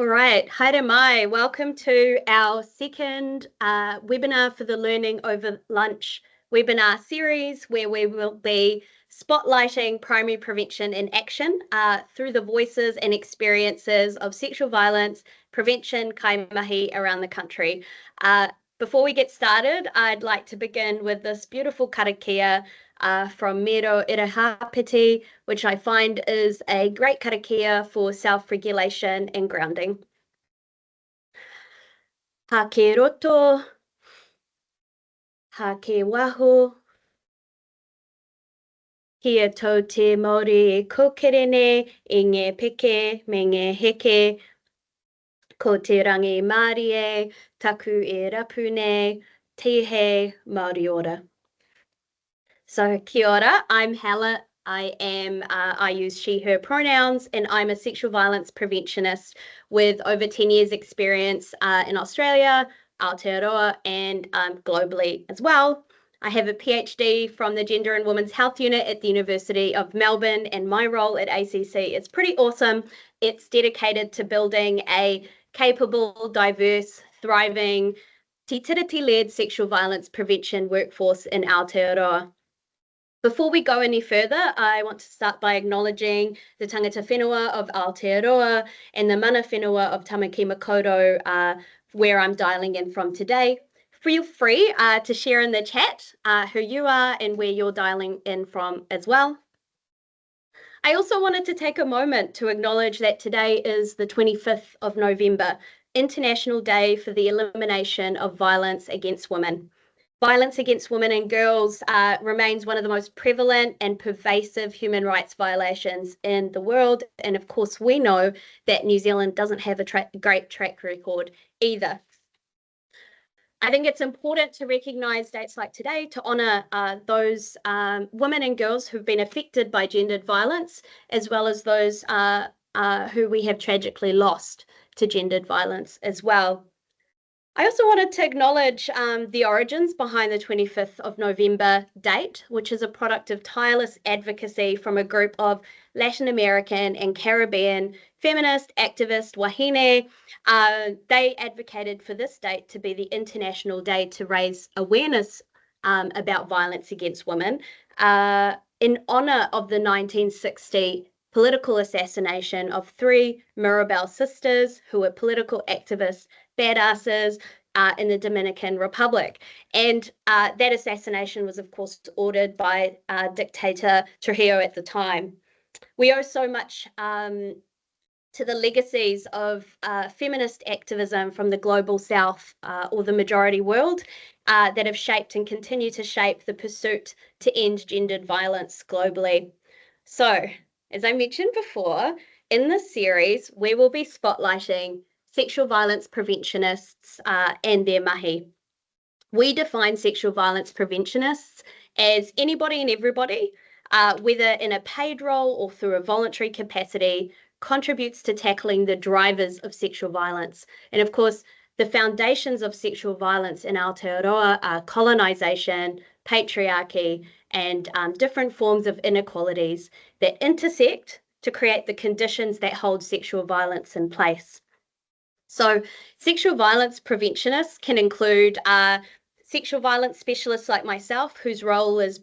All right, haere mai. Welcome to our second webinar for the Learning Over Lunch webinar series, where we will be spotlighting primary prevention in action through the voices and experiences of sexual violence prevention kaimahi around the country. Before we get started, I'd like to begin with this beautiful karakia from Miro Irahapiti, which I find is a great karakia for self-regulation and grounding. Ha ke roto, ha ke waho, kia tau te Māori e kokerene i ngē peke me ngē heke, ko te rangi Māori e, taku e rapu nei, tihe Māori ora. So kia ora, I'm Hala. I use she, her pronouns, and I'm a sexual violence preventionist with over 10 years experience in Australia, Aotearoa, and globally as well. I have a PhD from the Gender and Women's Health Unit at the University of Melbourne, and my role at ACC is pretty awesome. It's dedicated to building a capable, diverse, thriving, Te-Tiriti-led sexual violence prevention workforce in Aotearoa. Before we go any further, I want to start by acknowledging the tangata whenua of Aotearoa and the mana whenua of Tamaki Makaurau, where I'm dialing in from today. Feel free to share in the chat who you are and where you're dialing in from as well. I also wanted to take a moment to acknowledge that today is the 25th of November, International Day for the Elimination of Violence Against Women. Violence against women and girls remains one of the most prevalent and pervasive human rights violations in the world. And of course, we know that New Zealand doesn't have a great track record either. I think it's important to recognise dates like today to honour those women and girls who've been affected by gendered violence, as well as those who we have tragically lost to gendered violence as well. I also wanted to acknowledge the origins behind the 25th of November date, which is a product of tireless advocacy from a group of Latin American and Caribbean feminist activist wahine. They advocated for this date to be the International Day to raise awareness about violence against women in honour of the 1960 political assassination of three Mirabal sisters who were political activists, badasses in the Dominican Republic. And that assassination was, of course, ordered by dictator Trujillo at the time. We owe so much to the legacies of feminist activism from the global south or the majority world that have shaped and continue to shape the pursuit to end gendered violence globally. So, as I mentioned before, in this series, we will be spotlighting sexual violence preventionists and their mahi. We define sexual violence preventionists as anybody and everybody, whether in a paid role or through a voluntary capacity, contributes to tackling the drivers of sexual violence. And of course, the foundations of sexual violence in Aotearoa are colonisation, patriarchy, and different forms of inequalities that intersect to create the conditions that hold sexual violence in place. So sexual violence preventionists can include sexual violence specialists like myself, whose role is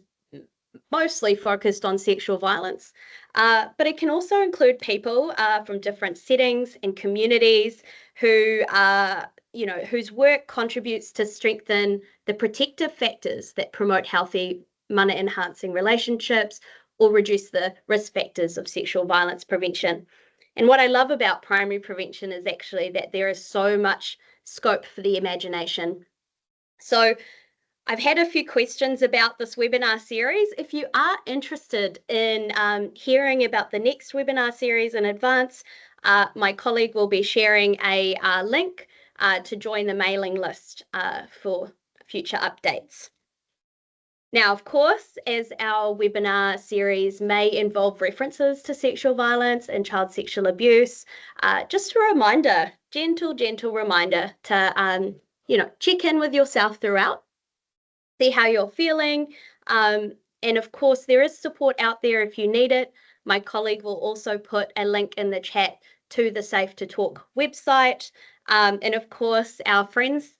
mostly focused on sexual violence, but it can also include people from different settings and communities who whose work contributes to strengthen the protective factors that promote healthy, mana-enhancing relationships or reduce the risk factors of sexual violence prevention. And what I love about primary prevention is actually that there is so much scope for the imagination. So I've had a few questions about this webinar series. If you are interested in hearing about the next webinar series in advance, my colleague will be sharing a link to join the mailing list for future updates. Now, of course, as our webinar series may involve references to sexual violence and child sexual abuse, just a reminder, gentle reminder to, check in with yourself throughout, see how you're feeling. And of course, there is support out there if you need it. My colleague will also put a link in the chat to the Safe to Talk website. And of course, our friends,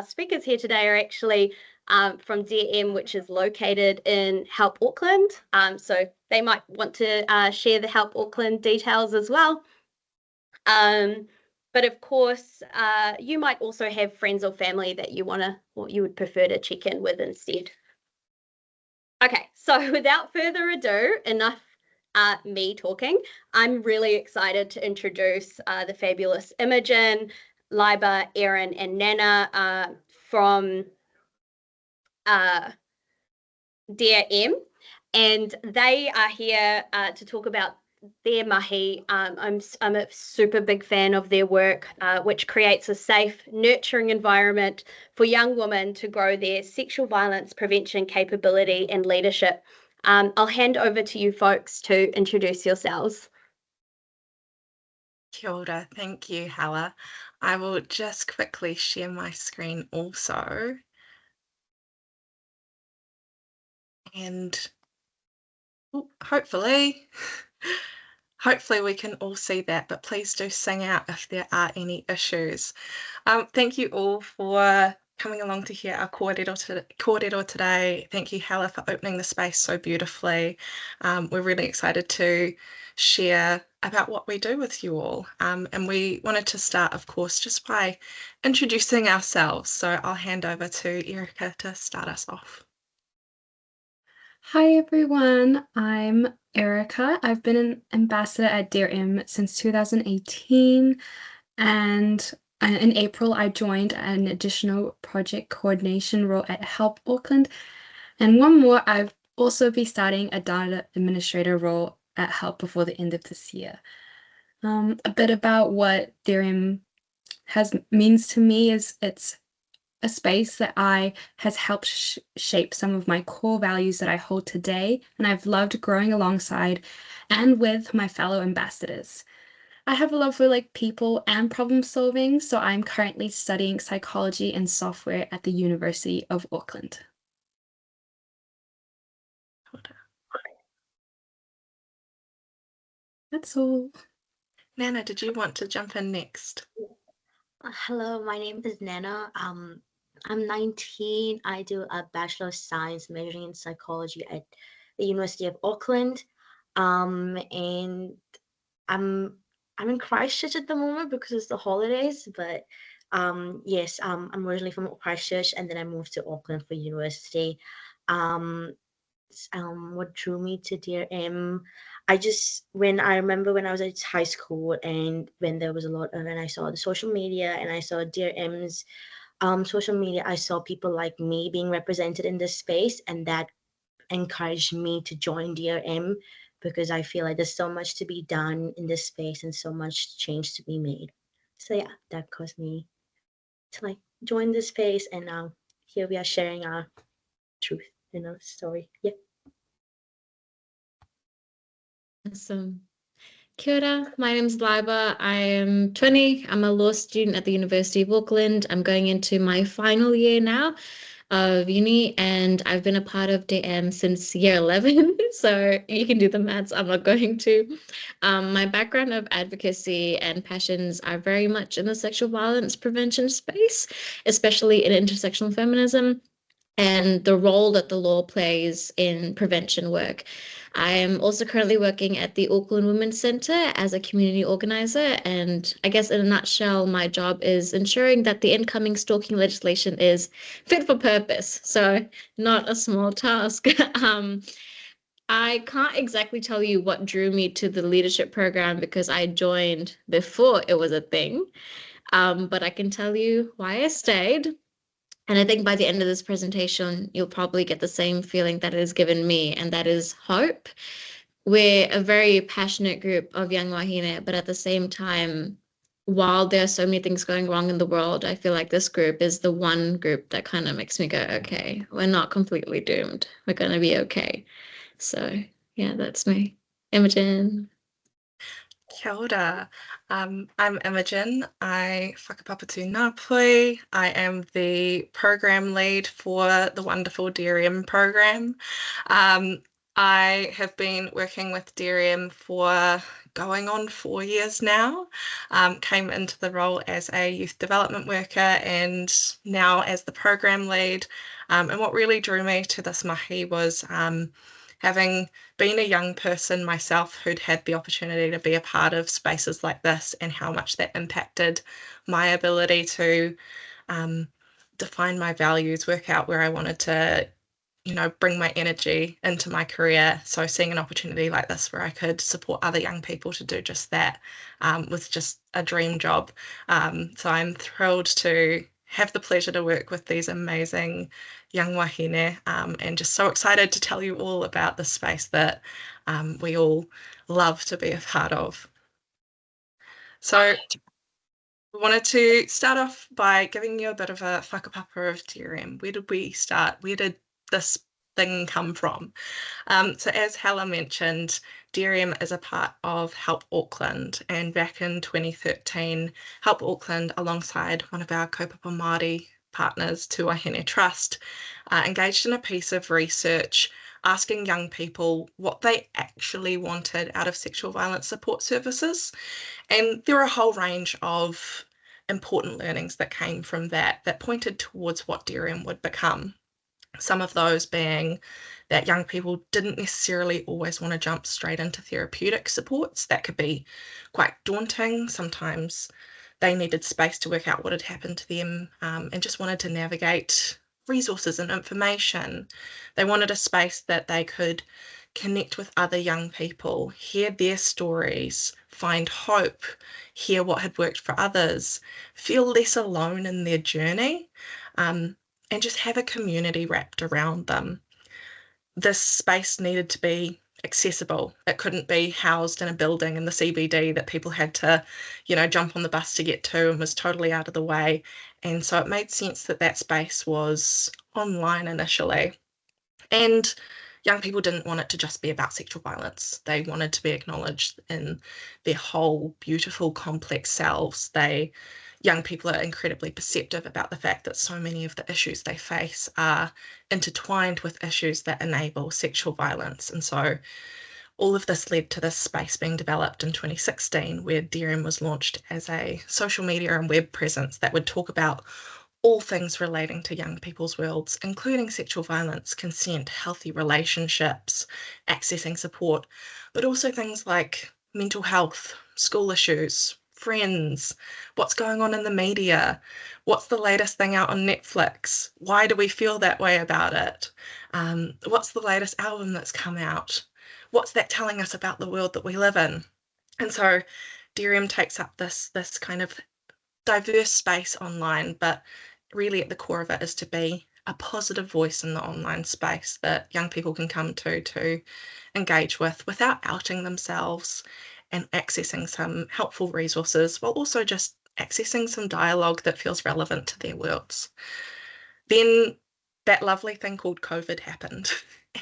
speakers here today are actually from DRM, which is located in Help Auckland. So they might want to share the Help Auckland details as well. But of course, you might also have friends or family that you would prefer to check in with instead. Okay, so without further ado, enough me talking. I'm really excited to introduce the fabulous Imogen, Liba, Erin, and Nana from DRM, and they are here to talk about their mahi. I'm a super big fan of their work, which creates a safe, nurturing environment for young women to grow their sexual violence prevention capability and leadership. I'll hand over to you folks to introduce yourselves. Kia ora. Thank you, Hala. I will just quickly share my screen also. And hopefully we can all see that, but please do sing out if there are any issues. Thank you all for coming along to hear our kōrero today. Thank you, Hala, for opening the space so beautifully. We're really excited to share about what we do with you all. And we wanted to start, of course, just by introducing ourselves. So I'll hand over to Erica to start us off. Hi everyone, I'm Erica. I've been an ambassador at DRM since 2018, and in April I joined an additional project coordination role at Help Auckland, and one more, I've also be starting a data administrator role at Help before the end of this year. A bit about what DRM means to me is it's a space that has helped shape some of my core values that I hold today, and I've loved growing alongside and with my fellow ambassadors. I have a love for people and problem solving, so I'm currently studying psychology and software at the University of Auckland. That's all. Nana, did you want to jump in next? Hello, my name is Nana. I'm 19. I do a Bachelor of Science majoring in psychology at the University of Auckland. And I'm in Christchurch at the moment because it's the holidays, but yes, I'm originally from Christchurch and then I moved to Auckland for university. What drew me to DRM, when I remember when I was at high school and when there was a lot of, and I saw the social media and I saw DRM's social media, I saw people like me being represented in this space, and that encouraged me to join DRM because I feel like there's so much to be done in this space and so much change to be made. So yeah, that caused me to join this space, and now here we are sharing our truth in our story. Yeah. Awesome. Kia ora, my name is Liba. I am 20. I'm a law student at the University of Auckland. I'm going into my final year now of uni, and I've been a part of DM since year 11. So you can do the maths. I'm not going to. My background of advocacy and passions are very much in the sexual violence prevention space, especially in intersectional feminism and the role that the law plays in prevention work. I am also currently working at the Auckland Women's Centre as a community organiser, and I guess in a nutshell, my job is ensuring that the incoming stalking legislation is fit for purpose, so not a small task. I can't exactly tell you what drew me to the leadership program because I joined before it was a thing, but I can tell you why I stayed. And I think by the end of this presentation, you'll probably get the same feeling that it has given me, and that is hope. We're a very passionate group of young wahine, but at the same time, while there are so many things going wrong in the world, I feel like this group is the one group that kind of makes me go, okay, we're not completely doomed. We're going to be okay. So yeah, that's me. Imogen. Kia ora. I'm Imogen. I whakapapatu Ngāpui. I am the program lead for the wonderful DRM program. I have been working with DRM for going on 4 years now. Came into the role as a youth development worker and now as the program lead. And what really drew me to this mahi was having been a young person myself who'd had the opportunity to be a part of spaces like this and how much that impacted my ability to define my values, work out where I wanted to bring my energy into my career. So seeing an opportunity like this where I could support other young people to do just that was just a dream job. So I'm thrilled to have the pleasure to work with these amazing young wahine and just so excited to tell you all about the space that we all love to be a part of. So we wanted to start off by giving you a bit of a whakapapa of DRM. Where did we start? Where did this thing come from? So as Hala mentioned, DRM is a part of Help Auckland, and back in 2013, Help Auckland, alongside one of our kaupapa Māori partners, Te Wahine Trust, engaged in a piece of research asking young people what they actually wanted out of sexual violence support services. And there were a whole range of important learnings that came from that pointed towards what DRM would become. Some of those being that young people didn't necessarily always want to jump straight into therapeutic supports. That could be quite daunting. Sometimes they needed space to work out what had happened to them and just wanted to navigate resources and information. They wanted a space that they could connect with other young people, hear their stories, find hope, hear what had worked for others, feel less alone in their journey, and just have a community wrapped around them. This space needed to be accessible. It couldn't be housed in a building in the CBD that people had to, jump on the bus to get to and was totally out of the way. And so it made sense that that space was online initially. And young people didn't want it to just be about sexual violence. They wanted to be acknowledged in their whole beautiful, complex selves. Young people are incredibly perceptive about the fact that so many of the issues they face are intertwined with issues that enable sexual violence. And so all of this led to this space being developed in 2016, where DRM was launched as a social media and web presence that would talk about all things relating to young people's worlds, including sexual violence, consent, healthy relationships, accessing support, but also things like mental health, school issues, friends, what's going on in the media, what's the latest thing out on Netflix, why do we feel that way about it, what's the latest album that's come out, what's that telling us about the world that we live in. And so DRM takes up this kind of diverse space online, but really at the core of it is to be a positive voice in the online space that young people can come to engage with without outing themselves, and accessing some helpful resources while also just accessing some dialogue that feels relevant to their worlds. Then that lovely thing called COVID happened,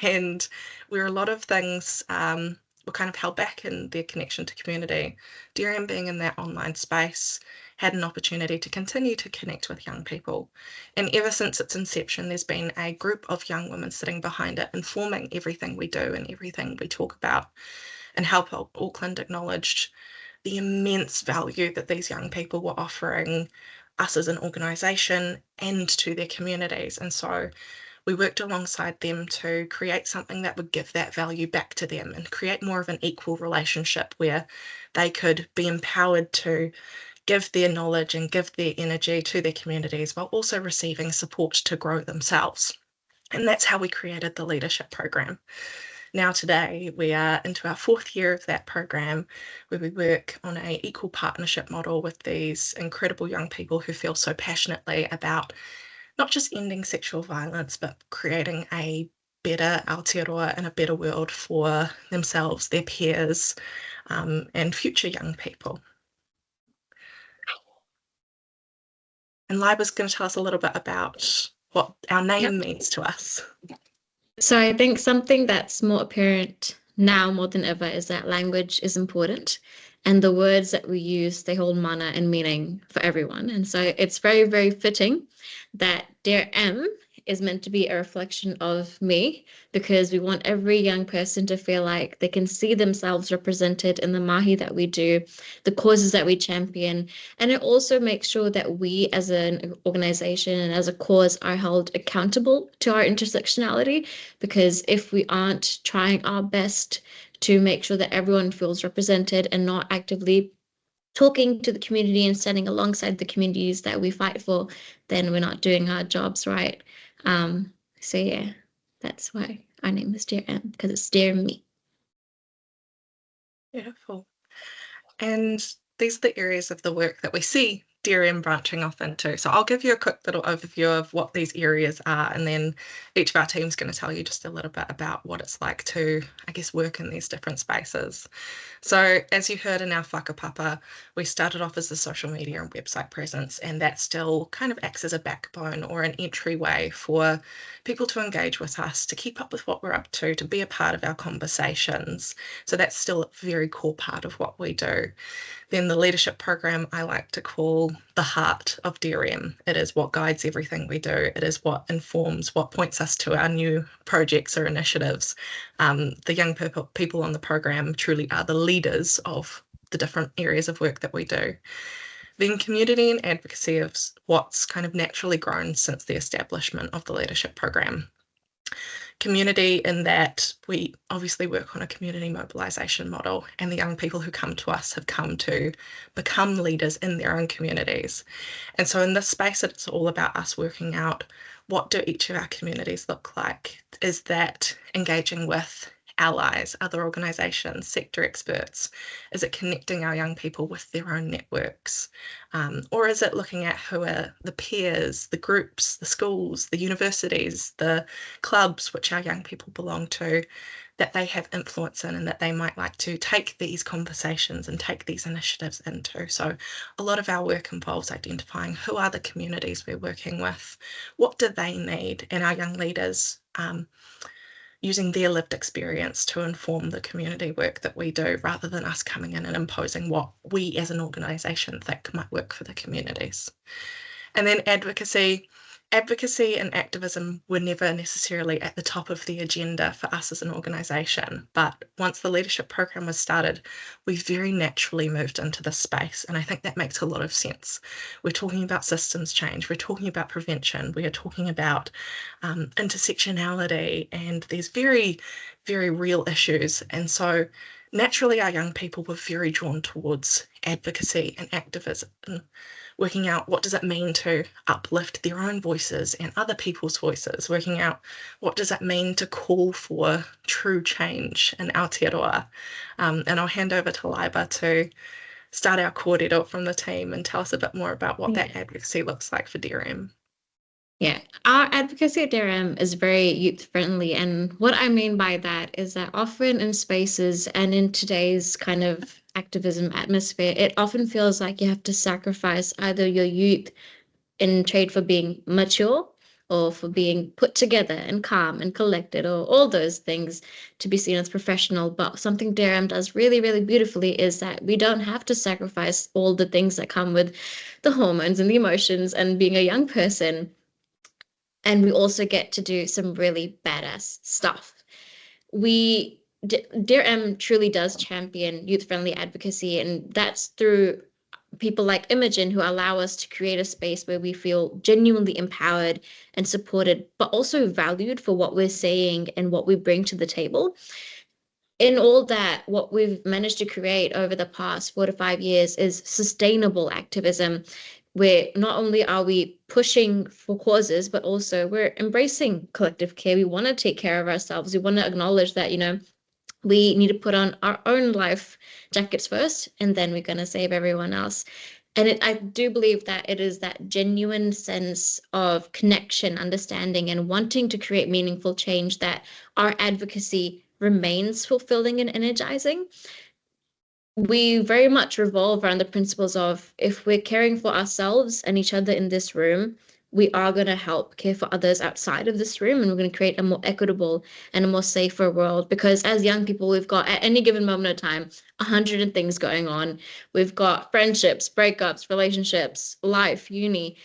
and where a lot of things were kind of held back in their connection to community, DRM being in that online space had an opportunity to continue to connect with young people. And ever since its inception, there's been a group of young women sitting behind it, informing everything we do and everything we talk about. And Help Auckland acknowledged the immense value that these young people were offering us as an organisation and to their communities. And so we worked alongside them to create something that would give that value back to them and create more of an equal relationship where they could be empowered to give their knowledge and give their energy to their communities while also receiving support to grow themselves. And that's how we created the leadership program. Now today, we are into our 4th year of that program, where we work on an equal partnership model with these incredible young people who feel so passionately about not just ending sexual violence, but creating a better Aotearoa and a better world for themselves, their peers, and future young people. And Liba's going to tell us a little bit about what our name means to us. So I think something that's more apparent now more than ever is that language is important, and the words that we use, they hold mana and meaning for everyone. And so it's very, very fitting that DRM is meant to be a reflection of me, because we want every young person to feel like they can see themselves represented in the mahi that we do, the causes that we champion. And it also makes sure that we as an organization and as a cause are held accountable to our intersectionality, because if we aren't trying our best to make sure that everyone feels represented and not actively talking to the community and standing alongside the communities that we fight for, then we're not doing our jobs right. So yeah, that's why our name is Dear M, because it's dear me. Beautiful. And these are the areas of the work that we see Dear M branching off into. So I'll give you a quick little overview of what these areas are, and then each of our team's going to tell you just a little bit about what it's like to, I guess, work in these different spaces. So as you heard in our whakapapa, we started off as a social media and website presence, and that still kind of acts as a backbone or an entryway for people to engage with us, to keep up with what we're up to be a part of our conversations. So that's still a very core part of what we do. Then the leadership program I like to call the heart of Dear M. It is what guides everything we do. It is what informs, what points us to our new projects or initiatives. The young people on the program truly are the leaders of the different areas of work that we do. Then community and advocacy is what's kind of naturally grown since the establishment of the leadership program. Community in that we obviously work on a community mobilisation model, and the young people who come to us have come to become leaders in their own communities. And so in this space, it's all about us working out, what do each of our communities look like? Is that engaging with allies, other organisations, sector experts? Is it connecting our young people with their own networks? Or is it looking at who are the peers, the groups, the schools, the universities, the clubs which our young people belong to, that they have influence in and that they might like to take these conversations and take these initiatives into? So a lot of our work involves identifying who are the communities we're working with, what do they need, and our young leaders using their lived experience to inform the community work that we do, rather than us coming in and imposing what we as an organisation think might work for the communities. And then advocacy. Advocacy and activism were never necessarily at the top of the agenda for us as an organisation, but once the leadership program was started, we very naturally moved into this space, and I think that makes a lot of sense. We're talking about systems change, we're talking about prevention, we are talking about intersectionality, and there's very, very real issues, and so naturally our young people were very drawn towards advocacy and activism, working out what does it mean to uplift their own voices and other people's voices, working out what does it mean to call for true change in Aotearoa. And I'll hand over to Laiba to start our kōrero from the team and tell us a bit more about what that advocacy looks like for Dear M. Yeah, our advocacy at Dear M is very youth-friendly, and what I mean by that is that often in spaces and in today's kind of activism atmosphere, it often feels like you have to sacrifice either your youth in trade for being mature or for being put together and calm and collected, or all those things to be seen as professional. But something Dear M does really, really beautifully is that we don't have to sacrifice all the things that come with the hormones and the emotions and being a young person. And we also get to do some really badass stuff. Dear M truly does champion youth-friendly advocacy, and that's through people like Imogen, who allow us to create a space where we feel genuinely empowered and supported, but also valued for what we're saying and what we bring to the table. In all that, what we've managed to create over the past 4 to 5 years is sustainable activism, where not only are we pushing for causes, but also we're embracing collective care. We want to take care of ourselves. We want to acknowledge that, we need to put on our own life jackets first, and then we're going to save everyone else. And I do believe that it is that genuine sense of connection, understanding, and wanting to create meaningful change that our advocacy remains fulfilling and energizing. We very much revolve around the principles of, if we're caring for ourselves and each other in this room, we are going to help care for others outside of this room, and we're going to create a more equitable and a more safer world. Because as young people, we've got, at any given moment of time, 100 things going on. We've got friendships, breakups, relationships, life, uni.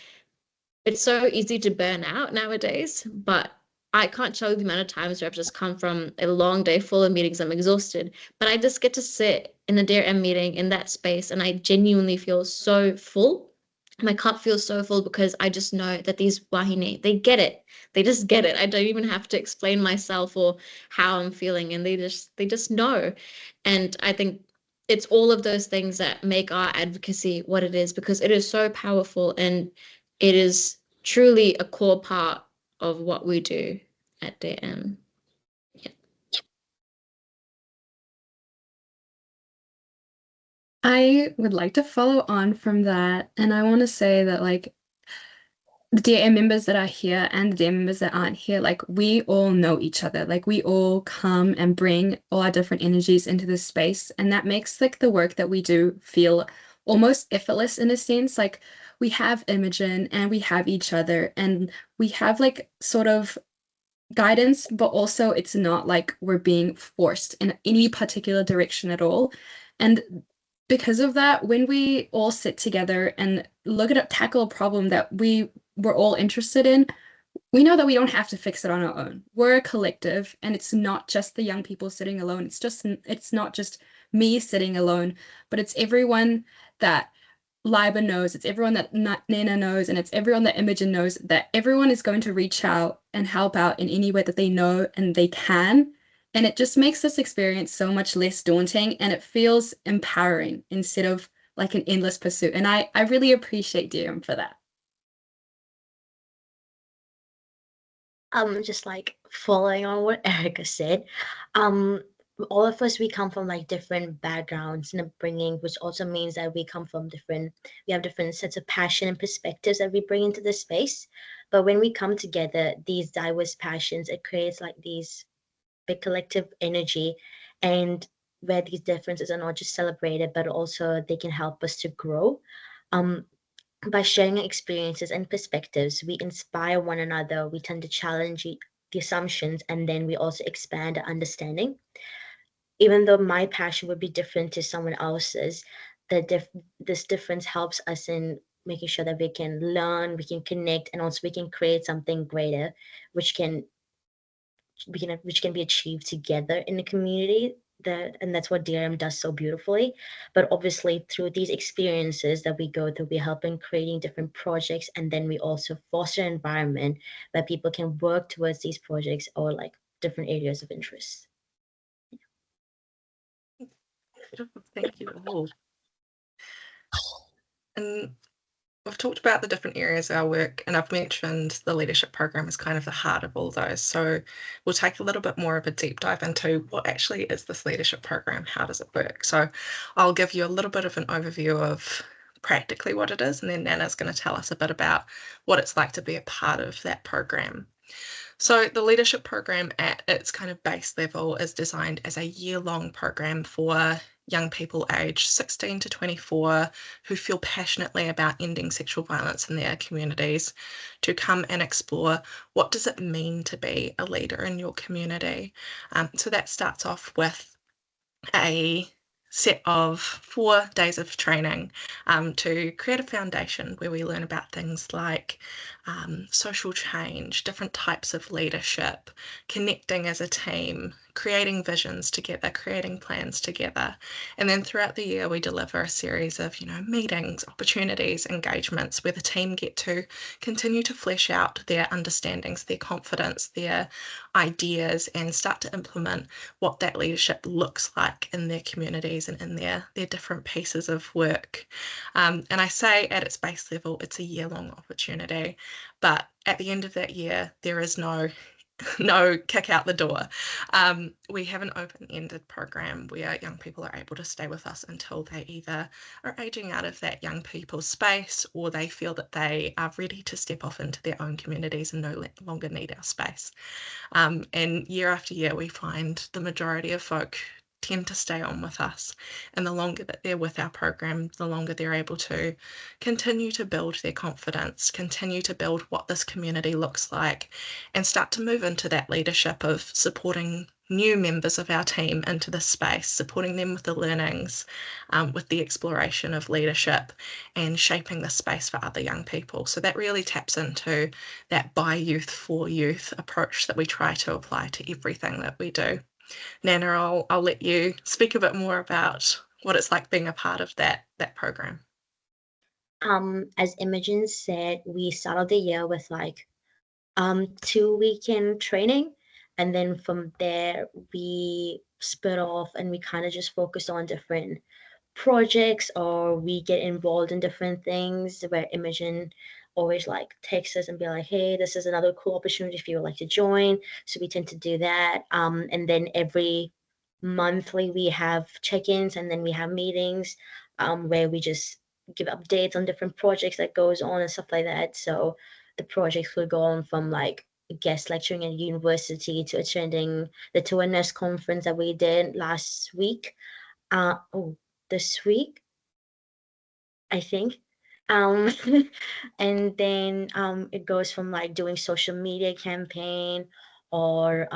it's so easy to burn out nowadays, but I can't tell you the amount of times where I've just come from a long day full of meetings, I'm exhausted, but I just get to sit in a Dear M meeting in that space and I genuinely feel so full. My cup feels so full because I just know that these wahine, they get it. They just get it. I don't even have to explain myself or how I'm feeling, and they just know. And I think it's all of those things that make our advocacy what it is, because it is so powerful and it is truly a core part of what we do at DM. Yeah. I would like to follow on from that, and I want to say that like the DM members that are here and the DM members that aren't here, like we all know each other. Like we all come and bring all our different energies into this space, and that makes like the work that we do feel almost effortless in a sense. Like we have Imogen and we have each other, and we have like sort of guidance, but also it's not like we're being forced in any particular direction at all. And because of that, when we all sit together and look at tackle a problem that we're all interested in, we know that we don't have to fix it on our own. We're a collective, and it's not just the young people sitting alone. It's not just me sitting alone, but it's everyone that Liba knows, it's everyone that Nena knows, and it's everyone that Imogen knows, that everyone is going to reach out and help out in any way that they know and they can. And it just makes this experience so much less daunting, and it feels empowering instead of like an endless pursuit. And I really appreciate DM for that. Just like following on what Erica said, all of us, we come from like different backgrounds and upbringing, which also means that we have different sets of passion and perspectives that we bring into the space. But when we come together, these diverse passions, it creates like these big collective energy, and where these differences are not just celebrated, but also they can help us to grow. By sharing our experiences and perspectives, we inspire one another, we tend to challenge the assumptions, and then we also expand our understanding. Even though my passion would be different to someone else's, this difference helps us in making sure that we can learn, we can connect, and also we can create something greater, which can be achieved together in the community. And that's what DRM does so beautifully. But obviously, through these experiences that we go through, we help in creating different projects, and then we also foster an environment where people can work towards these projects or like different areas of interest. Thank you all. And we've talked about the different areas of our work, and I've mentioned the leadership program is kind of the heart of all those. So we'll take a little bit more of a deep dive into what actually is this leadership program, how does it work? So I'll give you a little bit of an overview of practically what it is, and then Nana's going to tell us a bit about what it's like to be a part of that program. So the leadership program at its kind of base level is designed as a year-long program for young people aged 16 to 24 who feel passionately about ending sexual violence in their communities to come and explore what does it mean to be a leader in your community. So that starts off with a set of 4 days of training to create a foundation where we learn about things like social change, different types of leadership, connecting as a team, creating visions together, creating plans together. And then throughout the year, we deliver a series of, meetings, opportunities, engagements where the team get to continue to flesh out their understandings, their confidence, their ideas, and start to implement what that leadership looks like in their communities and in their different pieces of work. And I say at its base level, it's a year-long opportunity, but at the end of that year, there is no kick out the door. We have an open-ended program where young people are able to stay with us until they either are aging out of that young people's space or they feel that they are ready to step off into their own communities and no longer need our space. And year after year, we find the majority of folk tend to stay on with us, and the longer that they're with our program, the longer they're able to continue to build their confidence, continue to build what this community looks like, and start to move into that leadership of supporting new members of our team into this space, supporting them with the learnings, with the exploration of leadership and shaping the space for other young people. So that really taps into that by youth for youth approach that we try to apply to everything that we do. Nana, I'll let you speak a bit more about what it's like being a part of that program. As Imogen said, we started the year with like 2 weekend training, and then from there we split off and we kind of just focus on different projects, or we get involved in different things where Imogen always like texts us and be like, hey, this is another cool opportunity if you would like to join. So we tend to do that. And then every monthly we have check-ins, and then we have meetings where we just give updates on different projects that goes on and stuff like that. So the projects will go on from like guest lecturing at university to attending the Tourism conference that we did last week. This week, I think. And then it goes from like doing social media campaign, or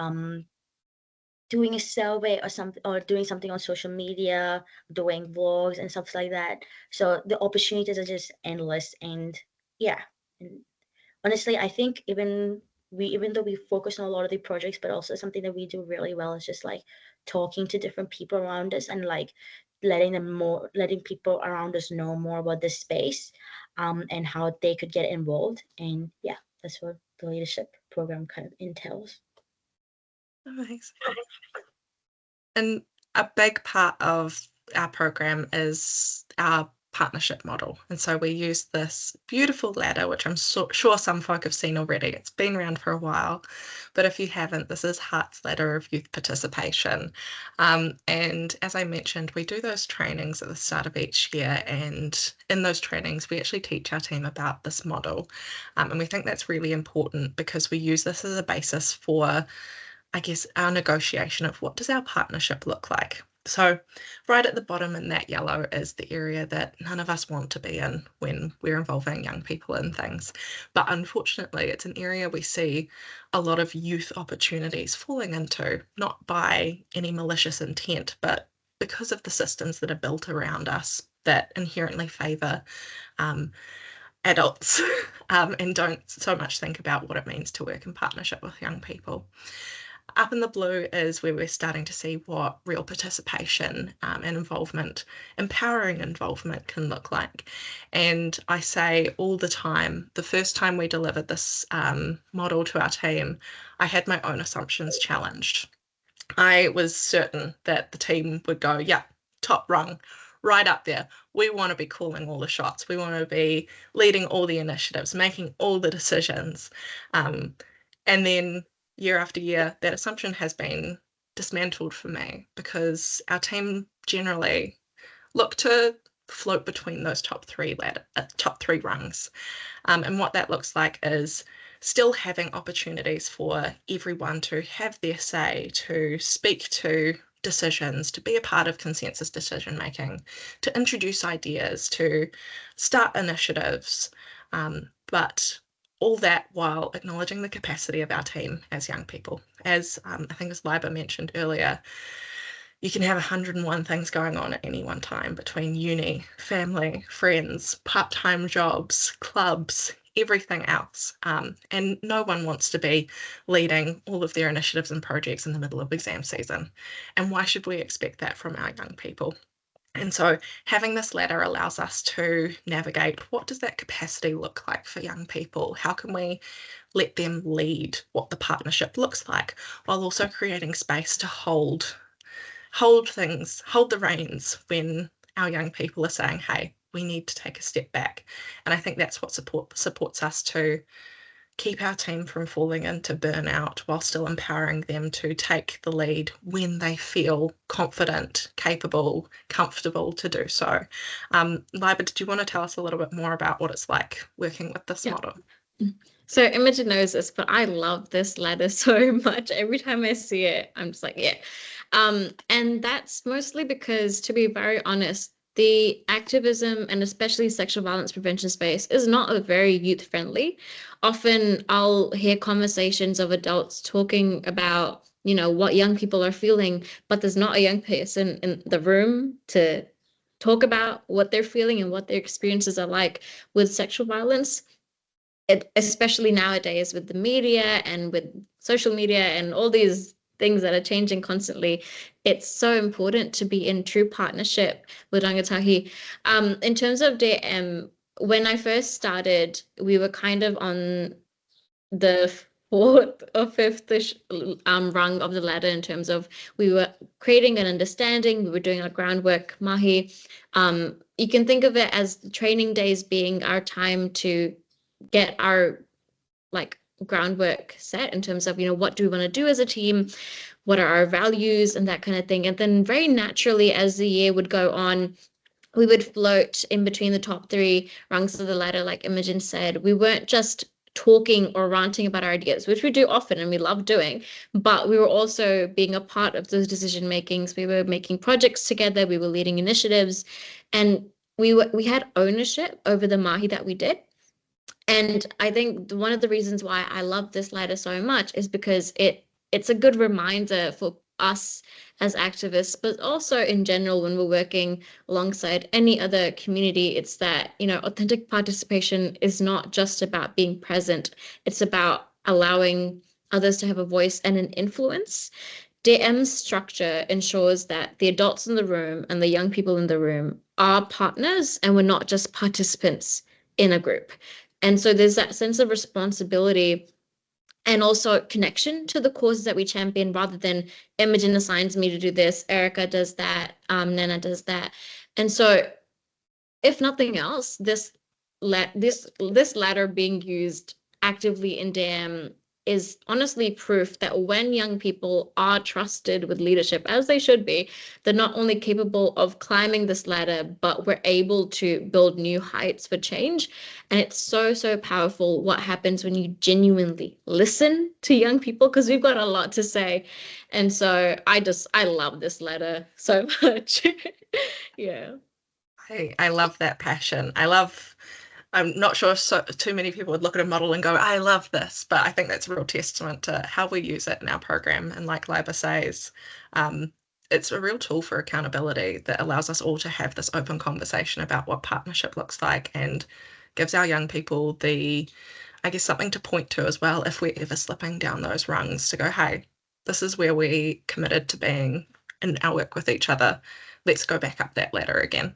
doing a survey or something, or doing something on social media, doing vlogs and stuff like that. So the opportunities are just endless. And yeah, and honestly, I think even though we focus on a lot of the projects, but also something that we do really well is just like talking to different people around us, and like letting people around us know more about this space, and how they could get involved. And yeah, that's what the leadership program kind of entails. Thanks. And a big part of our program is our partnership model. And so we use this beautiful ladder, which I'm sure some folk have seen already. It's been around for a while, but if you haven't, this is Heart's Ladder of Youth Participation. And as I mentioned, we do those trainings at the start of each year, and in those trainings, we actually teach our team about this model. And we think that's really important because we use this as a basis for, I guess, our negotiation of what does our partnership look like. So right at the bottom in that yellow is the area that none of us want to be in when we're involving young people in things. But unfortunately, it's an area we see a lot of youth opportunities falling into, not by any malicious intent, but because of the systems that are built around us that inherently favour adults and don't so much think about what it means to work in partnership with young people. Up in the blue is where we're starting to see what real participation and involvement, empowering involvement, can look like. And I say all the time, the first time we delivered this model to our team, I had my own assumptions challenged. I was certain that the team would go, yeah, top rung, right up there. We want to be calling all the shots. We want to be leading all the initiatives, making all the decisions. And then year after year, that assumption has been dismantled for me, because our team generally look to float between those top three rungs. And what that looks like is still having opportunities for everyone to have their say, to speak to decisions, to be a part of consensus decision making, to introduce ideas, to start initiatives, but all that while acknowledging the capacity of our team as young people. As I think as Liba mentioned earlier, you can have 101 things going on at any one time between uni, family, friends, part-time jobs, clubs, everything else. And no one wants to be leading all of their initiatives and projects in the middle of exam season. And why should we expect that from our young people? And so having this ladder allows us to navigate, what does that capacity look like for young people? How can we let them lead what the partnership looks like, while also creating space to hold things, hold the reins when our young people are saying, hey, we need to take a step back. And I think that's what supports us to keep our team from falling into burnout, while still empowering them to take the lead when they feel confident, capable, comfortable to do so. Liba, did you want to tell us a little bit more about what it's like working with this model? So Imogen knows this, but I love this ladder so much. Every time I see it, I'm just like, yeah. And that's mostly because, to be very honest, the activism and especially sexual violence prevention space is not a very youth friendly. Often I'll hear conversations of adults talking about what young people are feeling, but there's not a young person in the room to talk about what they're feeling and what their experiences are like with sexual violence, especially nowadays with the media and with social media and all these things that are changing constantly, it's so important to be in true partnership with rangatahi. In terms of DM, when I first started, we were kind of on the fourth or fifth rung of the ladder in terms of we were creating an understanding, we were doing our groundwork, mahi. You can think of it as training days being our time to get our groundwork set in terms of, what do we want to do as a team? What are our values and that kind of thing? And then very naturally, as the year would go on, we would float in between the top 3 rungs of the ladder, like Imogen said. We weren't just talking or ranting about our ideas, which we do often and we love doing, but we were also being a part of those decision makings. We were making projects together, we were leading initiatives, and we had ownership over the mahi that we did. And I think one of the reasons why I love this ladder so much is because it's a good reminder for us as activists, but also in general when we're working alongside any other community. It's that, authentic participation is not just about being present. It's about allowing others to have a voice and an influence. DM's structure ensures that the adults in the room and the young people in the room are partners, and we're not just participants in a group. And so there's that sense of responsibility and also connection to the causes that we champion, rather than Imogen assigns me to do this, Erica does that, Nana does that. And so if nothing else, this ladder being used actively in DM is honestly proof that when young people are trusted with leadership, as they should be, they're not only capable of climbing this ladder, but we're able to build new heights for change. And it's so, so powerful what happens when you genuinely listen to young people, because we've got a lot to say. And so I love this ladder so much. Yeah. I love that passion. I'm not sure too many people would look at a model and go, I love this, but I think that's a real testament to how we use it in our program. And like Liba says, it's a real tool for accountability that allows us all to have this open conversation about what partnership looks like, and gives our young people something to point to as well if we're ever slipping down those rungs, to go, hey, this is where we committed to being in our work with each other. Let's go back up that ladder again.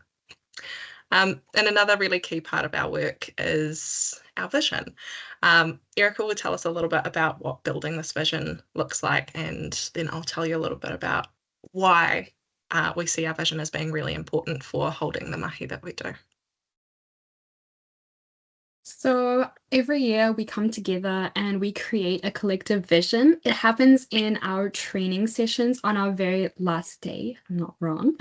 And another really key part of our work is our vision. Erica will tell us a little bit about what building this vision looks like, and then I'll tell you a little bit about why we see our vision as being really important for holding the mahi that we do. So every year we come together and we create a collective vision. It happens in our training sessions on our very last day, I'm not wrong.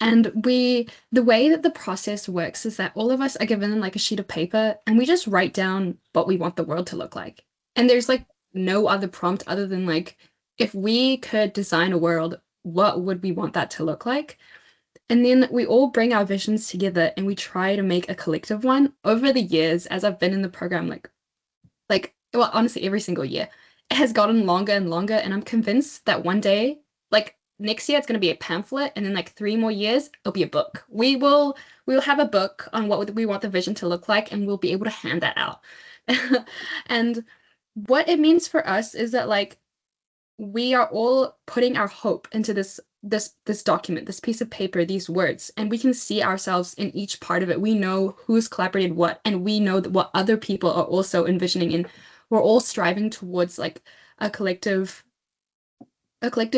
And the way that the process works is that all of us are given like a sheet of paper, and we just write down what we want the world to look like. And there's like no other prompt other than like, if we could design a world, what would we want that to look like? And then we all bring our visions together and we try to make a collective one. Over the years, as I've been in the program, well, honestly, every single year, it has gotten longer and longer. And I'm convinced that one day, like next year, it's going to be a pamphlet. And then like 3 more years, it'll be a book. We'll have a book on what we want the vision to look like, and we'll be able to hand that out. And what it means for us is that like, we are all putting our hope into this document, this piece of paper, these words, and we can see ourselves in each part of it. We know who's collaborated what, and we know that what other people are also envisioning, and we're all striving towards like a collective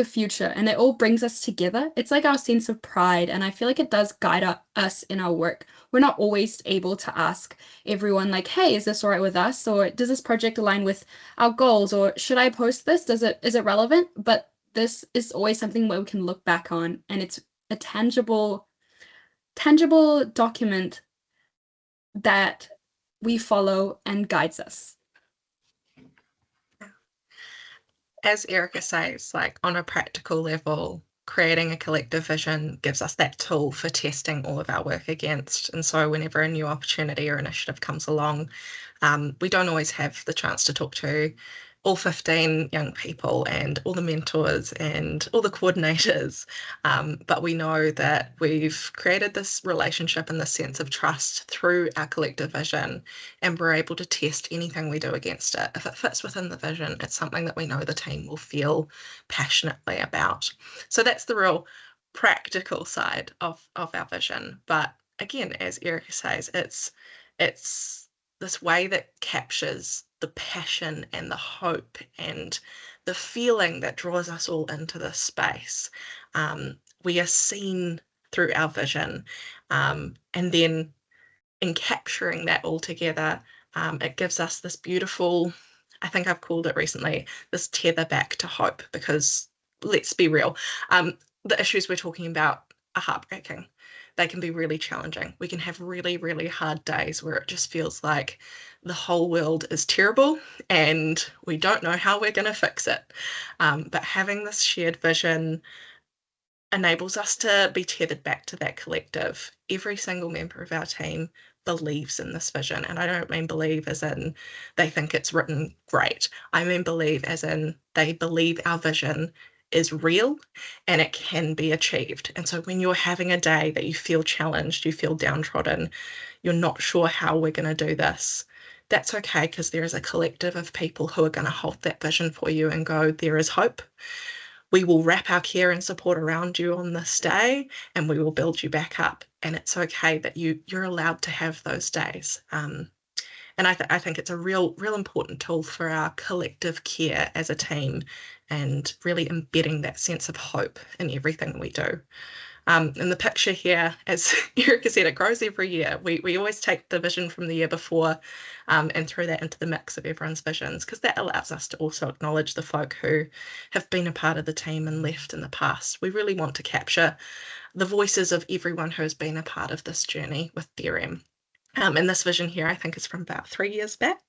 future, and it all brings us together. It's like our sense of pride, and I feel like it does guide us in our work. We're not always able to ask everyone like, hey, is this all right with us, or does this project align with our goals, or should I post this, is it relevant? But this is always something where we can look back on, and it's a tangible document that we follow and guides us. As Erica says, like on a practical level, creating a collective vision gives us that tool for testing all of our work against. And so whenever a new opportunity or initiative comes along, we don't always have the chance to talk to all 15 young people and all the mentors and all the coordinators. But we know that we've created this relationship and this sense of trust through our collective vision, and we're able to test anything we do against it. If it fits within the vision, it's something that we know the team will feel passionately about. So that's the real practical side of our vision. But again, as Erica says, it's this way that captures the passion and the hope and the feeling that draws us all into this space. We are seen through our vision, and then in capturing that all together, it gives us this beautiful, I think I've called it recently, this tether back to hope, because let's be real, the issues we're talking about are heartbreaking. They can be really challenging. We can have really, really hard days where it just feels like the whole world is terrible and we don't know how we're going to fix it. But having this shared vision enables us to be tethered back to that collective. Every single member of our team believes in this vision. And I don't mean believe as in they think it's written great. I mean believe as in they believe our vision is real and it can be achieved. And so when you're having a day that you feel challenged, you feel downtrodden, you're not sure how we're going to do this, that's okay, because there is a collective of people who are going to hold that vision for you and go, there is hope. We will wrap our care and support around you on this day and we will build you back up. And it's okay that you're allowed to have those days. And I think it's a real important tool for our collective care as a team, and really embedding that sense of hope in everything we do. And the picture here, as Erica said, it grows every year. We always take the vision from the year before and throw that into the mix of everyone's visions, because that allows us to also acknowledge the folk who have been a part of the team and left in the past. We really want to capture the voices of everyone who has been a part of this journey with DRM. And this vision here, I think, is from about 3 years back.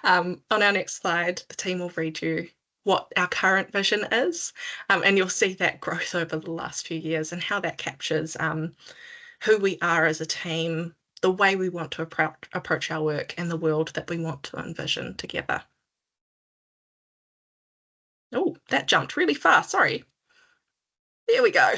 On our next slide, the team will read you what our current vision is, and you'll see that growth over the last few years and how that captures who we are as a team, the way we want to approach our work, and the world that we want to envision together. Oh, that jumped really fast, sorry. There we go.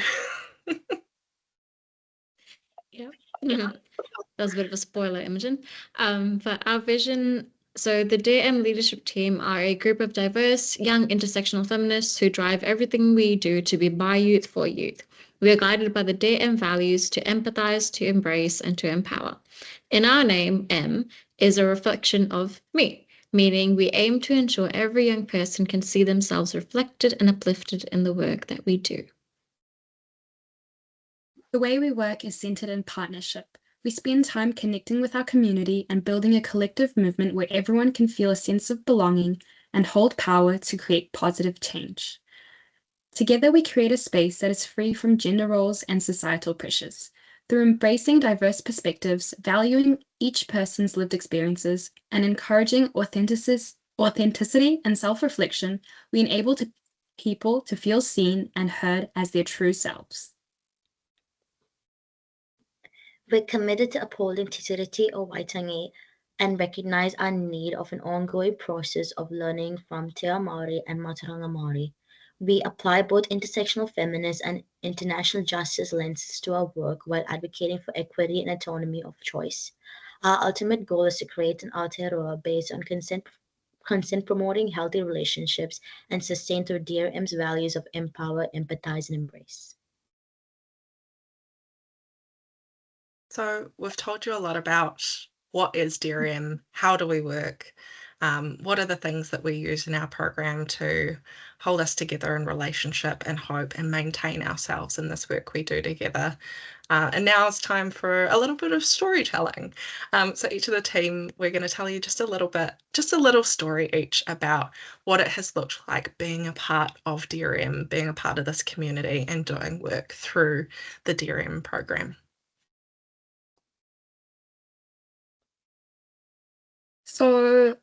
Yep. That was a bit of a spoiler, Imogen. But our vision, so the DRM leadership team are a group of diverse, young intersectional feminists who drive everything we do to be by youth for youth. We are guided by the DRM values to empathize, to embrace, and to empower. In our name, M is a reflection of me, meaning we aim to ensure every young person can see themselves reflected and uplifted in the work that we do. The way we work is centered in partnership. We spend time connecting with our community and building a collective movement where everyone can feel a sense of belonging and hold power to create positive change. Together, we create a space that is free from gender roles and societal pressures. Through embracing diverse perspectives, valuing each person's lived experiences, and encouraging authenticity and self-reflection, we enable people to feel seen and heard as their true selves. We're committed to upholding Te-Tiriti or Waitangi and recognize our need of an ongoing process of learning from Te Ao Māori and Mātauranga Māori. We apply both intersectional feminist and international justice lenses to our work while advocating for equity and autonomy of choice. Our ultimate goal is to create an Aotearoa based on consent promoting healthy relationships and sustained through DRM's values of empower, empathize, and embrace. So we've told you a lot about what is DRM, how do we work, what are the things that we use in our program to hold us together in relationship and hope and maintain ourselves in this work we do together. And now it's time for a little bit of storytelling. So each of the team, we're going to tell you just a little story each about what it has looked like being a part of DRM, being a part of this community and doing work through the DRM program. So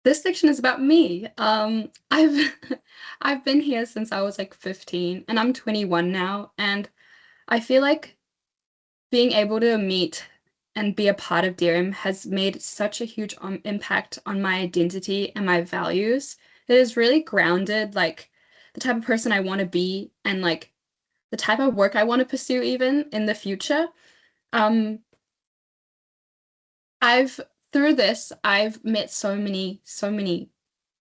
this section is about me. I've been here since I was like 15 and I'm 21 now, and I feel like being able to meet and be a part of DRM has made such a huge impact on my identity and my values. It is really grounded, like the type of person I want to be and like the type of work I want to pursue even in the future. Through this, I've met so many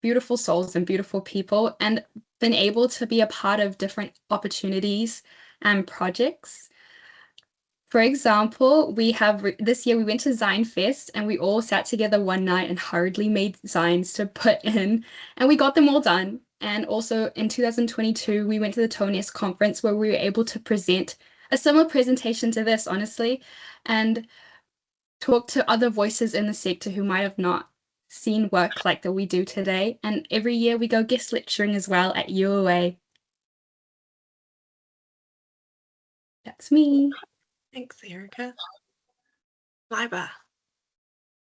beautiful souls and beautiful people and been able to be a part of different opportunities and projects. For example, this year we went to Zine Fest and we all sat together one night and hurriedly made Zines to put in, and we got them all done. And also in 2022, we went to the TONES conference where we were able to present a similar presentation to this, honestly, and talk to other voices in the sector who might have not seen work like that we do today. And every year we go guest lecturing as well at UOA. That's me. Thanks, Erica. Liba.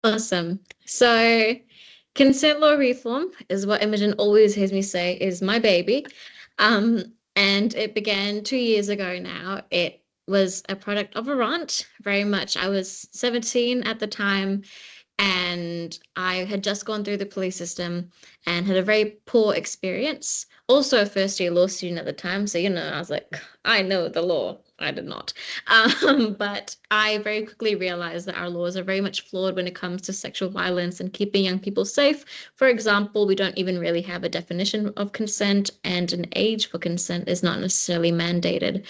Awesome. So consent law reform is what Imogen always hears me say is my baby. And it began 2 years ago now. It was a product of a rant, very much. I was 17 at the time, and I had just gone through the police system and had a very poor experience. Also a first-year law student at the time, so, I was like, I know the law. I did not. But I very quickly realized that our laws are very much flawed when it comes to sexual violence and keeping young people safe. For example, we don't even really have a definition of consent, and an age for consent is not necessarily mandated.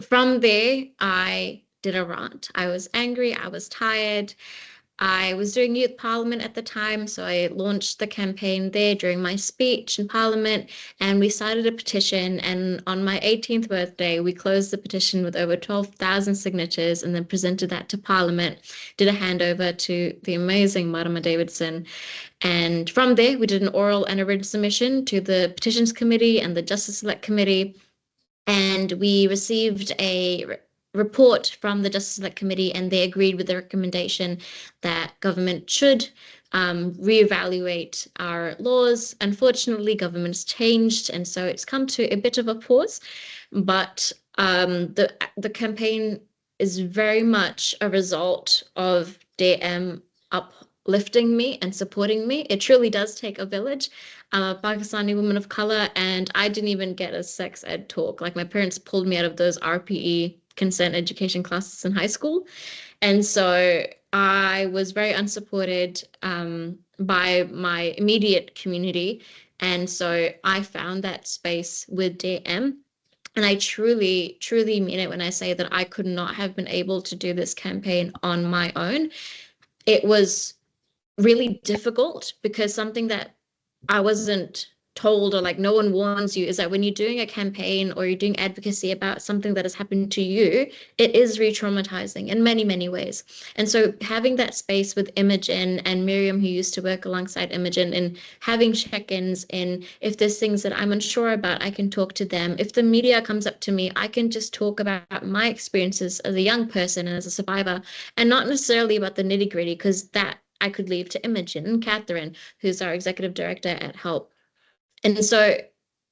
From there, I did a rant. I was angry. I was tired. I was doing youth parliament at the time, so I launched the campaign there during my speech in parliament, and we started a petition, and on my 18th birthday, we closed the petition with over 12,000 signatures and then presented that to parliament, did a handover to the amazing Marama Davidson, and from there, we did an oral and a written submission to the Petitions Committee and the Justice Select Committee, and we received a report from the Justice Select Committee, and they agreed with the recommendation that government should reevaluate our laws. Unfortunately, government's changed, and so it's come to a bit of a pause. But the campaign is very much a result of DM uplifting me and supporting me. It truly does take a village. I'm a Pakistani woman of color, and I didn't even get a sex ed talk. Like, my parents pulled me out of those RPE consent education classes in high school. And so I was very unsupported by my immediate community. And so I found that space with DM. And I truly, truly mean it when I say that I could not have been able to do this campaign on my own. It was really difficult because something that I wasn't told, or like no one warns you, is that when you're doing a campaign or you're doing advocacy about something that has happened to you, it is re-traumatizing in many, many ways. And so having that space with Imogen and Miriam, who used to work alongside Imogen, and having check-ins, and if there's things that I'm unsure about, I can talk to them. If the media comes up to me, I can just talk about my experiences as a young person and as a survivor, and not necessarily about the nitty-gritty, because that I could leave to Imogen and Catherine, who's our executive director at HELP. And so,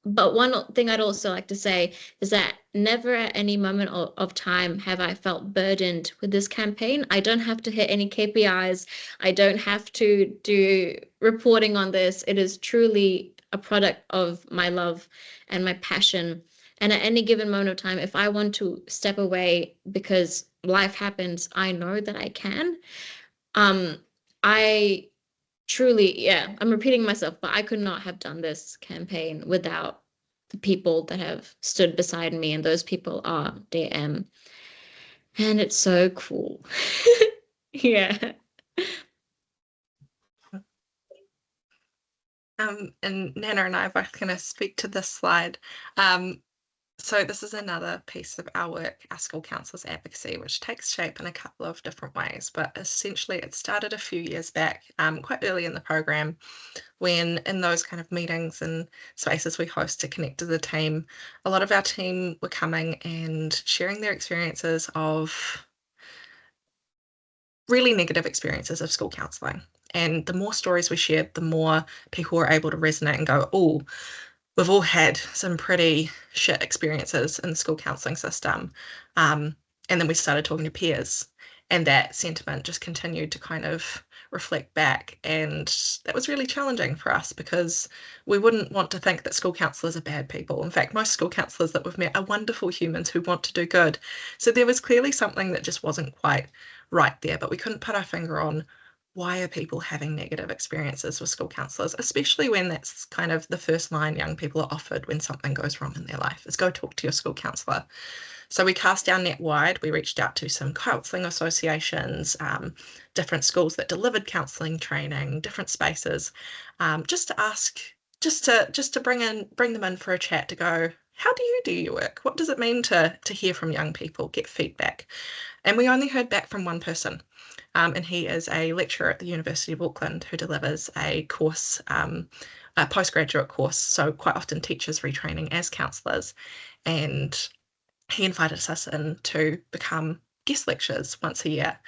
but one thing I'd also like to say is that never at any moment of time have I felt burdened with this campaign. I don't have to hit any KPIs. I don't have to do reporting on this. It is truly a product of my love and my passion. And at any given moment of time, if I want to step away because life happens, I know that I can. I truly, I'm repeating myself, but I could not have done this campaign without the people that have stood beside me, and those people are DM. And it's so cool. Yeah. And Nana and I are both going to speak to this slide. So this is another piece of our work, our school counsellors advocacy, which takes shape in a couple of different ways, but essentially it started a few years back, quite early in the program, when in those kind of meetings and spaces we host to connect to the team, a lot of our team were coming and sharing their experiences of really negative experiences of school counselling. And the more stories we shared, the more people were able to resonate and go, oh, we've all had some pretty shit experiences in the school counselling system. And then we started talking to peers, and that sentiment just continued to kind of reflect back. And that was really challenging for us, because we wouldn't want to think that school counsellors are bad people. In fact, most school counsellors that we've met are wonderful humans who want to do good. So there was clearly something that just wasn't quite right there, but we couldn't put our finger on why are people having negative experiences with school counsellors, especially when that's kind of the first line young people are offered when something goes wrong in their life, is go talk to your school counsellor. So we cast our net wide. We reached out to some counselling associations, different schools that delivered counselling training, different spaces, just to ask, just to bring them in for a chat to go, how do you do your work? What does it mean to hear from young people, get feedback? And we only heard back from one person, and he is a lecturer at the University of Auckland who delivers a course, a postgraduate course, so quite often teachers retraining as counsellors. And he invited us in to become guest lecturers once a year.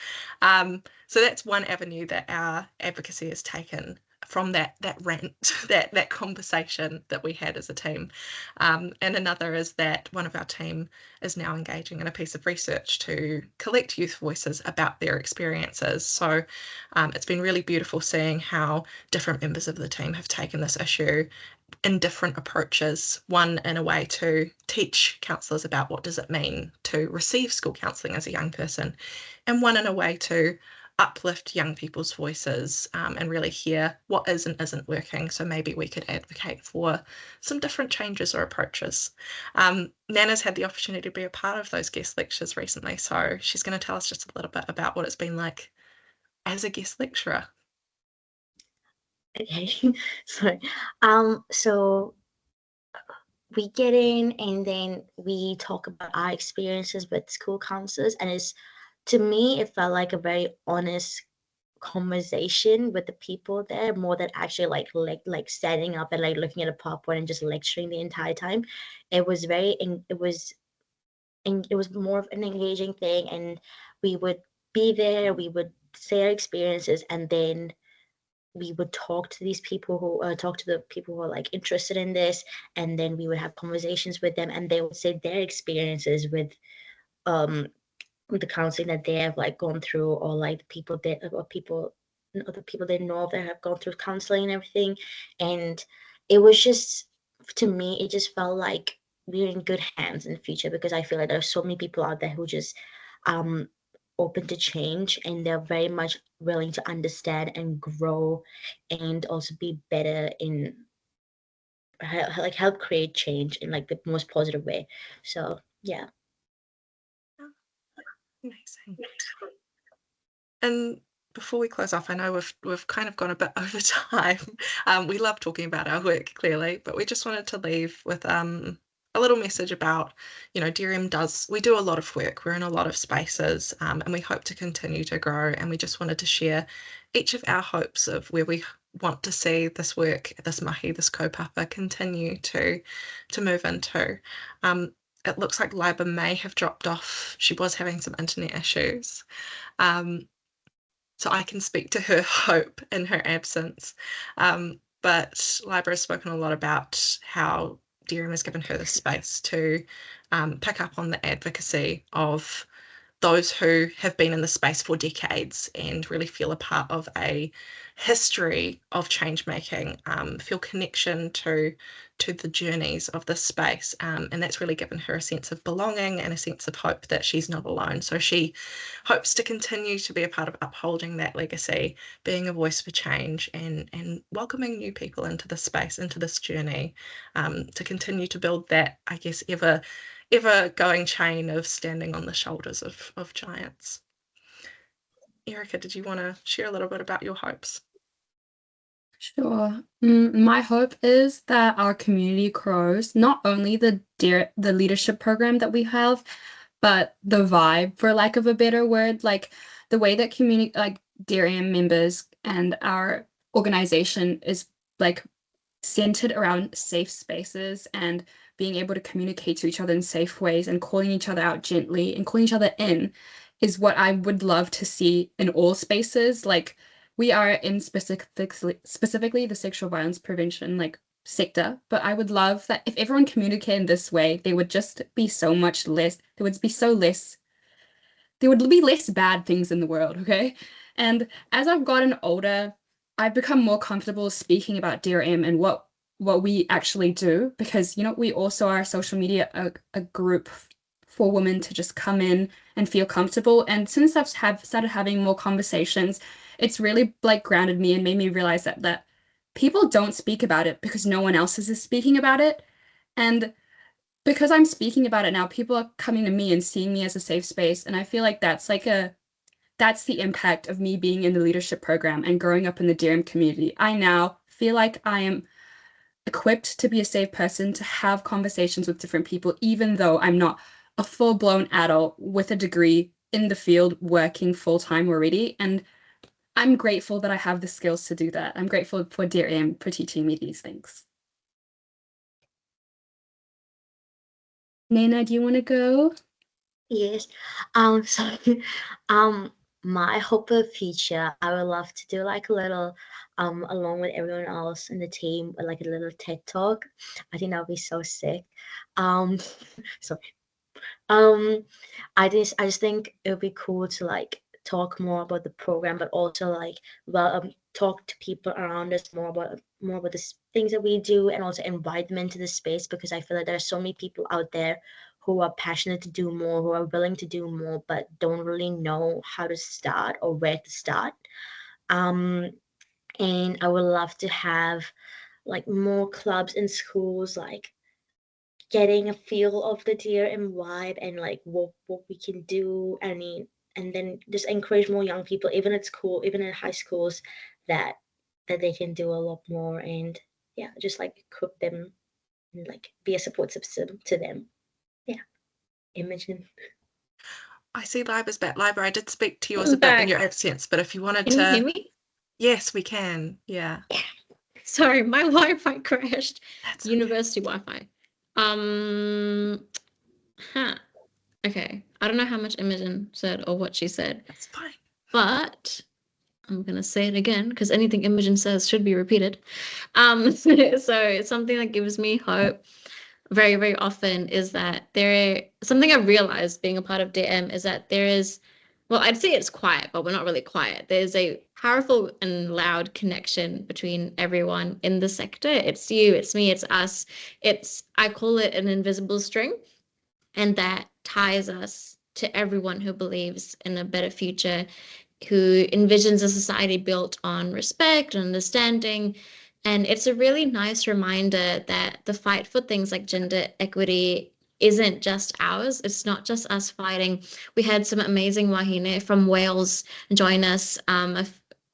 So that's one avenue that our advocacy has taken from that rant, that conversation that we had as a team. And another is that one of our team is now engaging in a piece of research to collect youth voices about their experiences. So it's been really beautiful seeing how different members of the team have taken this issue in different approaches. One in a way to teach counsellors about what does it mean to receive school counselling as a young person, and one in a way to uplift young people's voices and really hear what is and isn't working, so maybe we could advocate for some different changes or approaches. Nana's had the opportunity to be a part of those guest lectures recently, so she's going to tell us just a little bit about what it's been like as a guest lecturer. Okay, sorry. So we get in and then we talk about our experiences with school counselors, and to me, it felt like a very honest conversation with the people there, more than actually like standing up and like looking at a PowerPoint and just lecturing the entire time. It was more of an engaging thing, and we would be there, we would say our experiences, and then we would talk to these people who are like interested in this, and then we would have conversations with them, and they would say their experiences with the counseling that they have like gone through, or like the people they know of that have gone through counseling and everything. And it was just, to me, it just felt like we're in good hands in the future, because I feel like there are so many people out there who just open to change, and they're very much willing to understand and grow, and also be better in like help create change in like the most positive way. So yeah. Amazing. And before we close off, I know we've kind of gone a bit over time. We love talking about our work, clearly, but we just wanted to leave with a little message about, DRM we do a lot of work, we're in a lot of spaces, and we hope to continue to grow, and we just wanted to share each of our hopes of where we want to see this work, this mahi, this kaupapa continue to move into. It looks like Liba may have dropped off. She was having some internet issues. So I can speak to her hope in her absence. But Liba has spoken a lot about how DRM has given her the space to pick up on the advocacy of those who have been in the space for decades and really feel a part of a history of change making, feel connection to the journeys of this space, and that's really given her a sense of belonging and a sense of hope that she's not alone. So she hopes to continue to be a part of upholding that legacy, being a voice for change, and welcoming new people into this space, into this journey, to continue to build that, I guess, ever going chain of standing on the shoulders of giants. Erica, did you want to share a little bit about your hopes? Sure. My hope is that our community grows, not only the leadership program that we have, but the vibe, for lack of a better word, like the way that community, like DRM members and our organization is like centered around safe spaces and being able to communicate to each other in safe ways and calling each other out gently and calling each other in is what I would love to see in all spaces. Like, we are in specifically the sexual violence prevention like sector, but I would love that if everyone communicated in this way, there would just be so much less, there would be so less there would be less bad things in the world, okay? And as I've gotten older, I've become more comfortable speaking about Dear M and what we actually do, because, you know, we also are social media, a group for women to just come in and feel comfortable. And since I've started having more conversations, it's really like grounded me and made me realize that people don't speak about it because no one else is speaking about it. And because I'm speaking about it now, people are coming to me and seeing me as a safe space. And I feel like that's the impact of me being in the leadership program and growing up in the Dear M community. I now feel like I am equipped to be a safe person, to have conversations with different people, even though I'm not a full-blown adult with a degree in the field working full-time already. And I'm grateful that I have the skills to do that. I'm grateful for Dear M for teaching me these things. Nana, do you want to go? Yes. So, my hope for the future, I would love to do like a little, along with everyone else in the team, like a little TED talk. I think that would be so sick. Sorry. I just think it would be cool to like talk more about the program, but also like, well, talk to people around us more about the things that we do, and also invite them into the space, because I feel like there are so many people out there who are passionate to do more, who are willing to do more, but don't really know how to start or where to start. And I would love to have like more clubs in schools, like getting a feel of the Dear M vibe and like what we can do. I mean, and then just encourage more young people, even at school, even in high schools, that they can do a lot more, and yeah, just like equip them and like be a support system to them. Yeah, Imogen. I see Libra's back. Libra, I did speak to yours I'm about in back. your absence, but if you wanted Can to... you hear me? Yes, we can. Yeah. Sorry, my Wi-Fi crashed. That's okay. University Wi-Fi. Okay. I don't know how much Imogen said or what she said, That's fine. but I'm gonna say it again because anything Imogen says should be repeated. So something that gives me hope very, very often is that something I've realized being a part of Dear M is that there is, well, I'd say it's quiet, but we're not really quiet. There's a powerful and loud connection between everyone in the sector. It's you, it's me, it's us. I call it an invisible string, and that ties us to everyone who believes in a better future, who envisions a society built on respect and understanding. And it's a really nice reminder that the fight for things like gender equity isn't just ours. It's not just us fighting. We had some amazing wahine from Wales join us.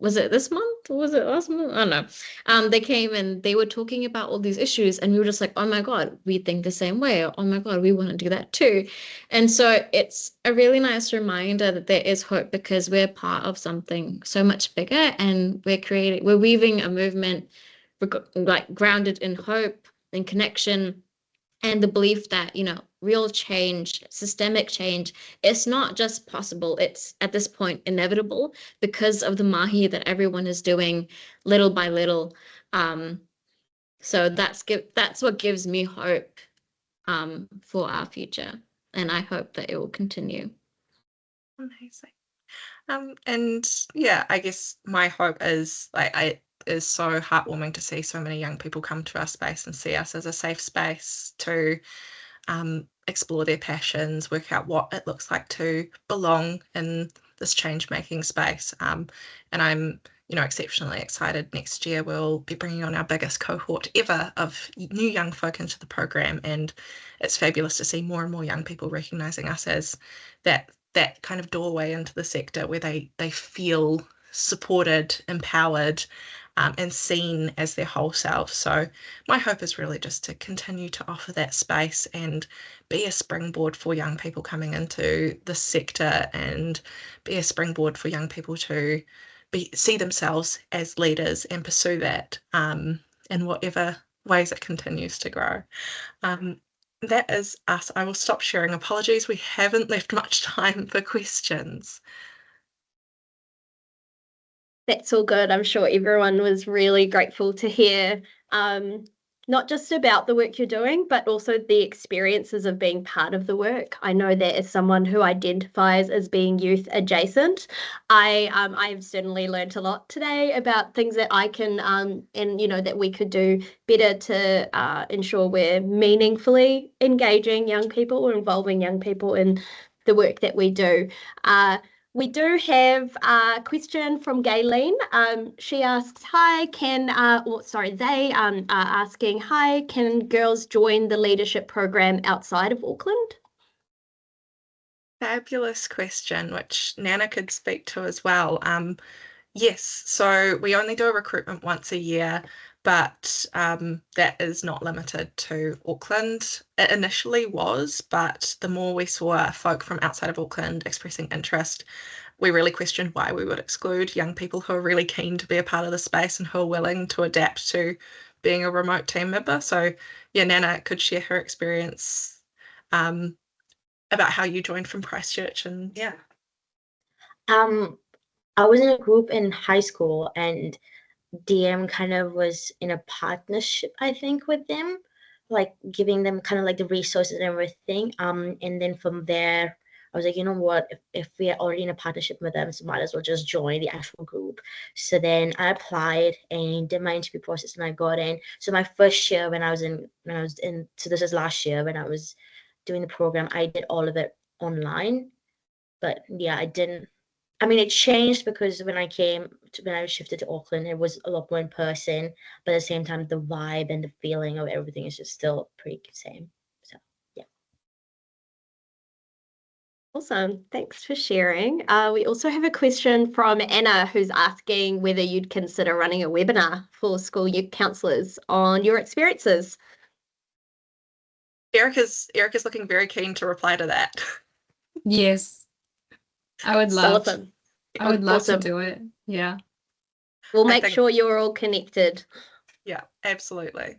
Was it this month? Or was it last month? I don't know. They came and they were talking about all these issues, and we were just like, oh my God, we think the same way. Oh my God, we want to do that too. And so it's a really nice reminder that there is hope, because we're part of something so much bigger, and we're weaving a movement like grounded in hope and connection, and the belief that, real change, systemic change, it's not just possible, it's at this point inevitable because of the mahi that everyone is doing little by little. So that's what gives me hope for our future, and I hope that it will continue. Amazing. And yeah, I guess my hope is it is so heartwarming to see so many young people come to our space and see us as a safe space to explore their passions, work out what it looks like to belong in this change-making space. And I'm, exceptionally excited. Next year we'll be bringing on our biggest cohort ever of new young folk into the program, and it's fabulous to see more and more young people recognising us as that kind of doorway into the sector where they feel supported, empowered, and seen as their whole self. So my hope is really just to continue to offer that space and be a springboard for young people coming into the sector, and be a springboard for young people to see themselves as leaders and pursue that in whatever ways it continues to grow. That is us. I will stop sharing. Apologies, we haven't left much time for questions. That's all good. I'm sure everyone was really grateful to hear not just about the work you're doing, but also the experiences of being part of the work. I know that as someone who identifies as being youth adjacent, I've certainly learned a lot today about things that I can and that we could do better to ensure we're meaningfully engaging young people or involving young people in the work that we do. We do have a question from Gayleen. She asks, they are asking, hi, can girls join the leadership program outside of Auckland? Fabulous question, which Nana could speak to as well. Yes, so we only do a recruitment once a year, but that is not limited to Auckland. It initially was, but the more we saw folk from outside of Auckland expressing interest, we really questioned why we would exclude young people who are really keen to be a part of the space and who are willing to adapt to being a remote team member. So yeah, Nana could share her experience about how you joined from Christchurch and yeah. I was in a group in high school, and DM kind of was in a partnership, I think, with them, like giving them kind of like the resources and everything. And then from there, I was like, you know what, if we are already in a partnership with them, so might as well just join the actual group. So then I applied and did my interview process, and I got in. So my first year so this is last year when I was doing the program, I did all of it online. But yeah, it changed because when I shifted to Auckland, it was a lot more in person, but at the same time, the vibe and the feeling of everything is just still pretty same. So, yeah. Awesome. Thanks for sharing. We also have a question from Anna, who's asking whether you'd consider running a webinar for school youth counsellors on your experiences. Erica's looking very keen to reply to that. Yes. I would love Awesome. to do it. Yeah. We'll make sure you're all connected. Yeah, absolutely.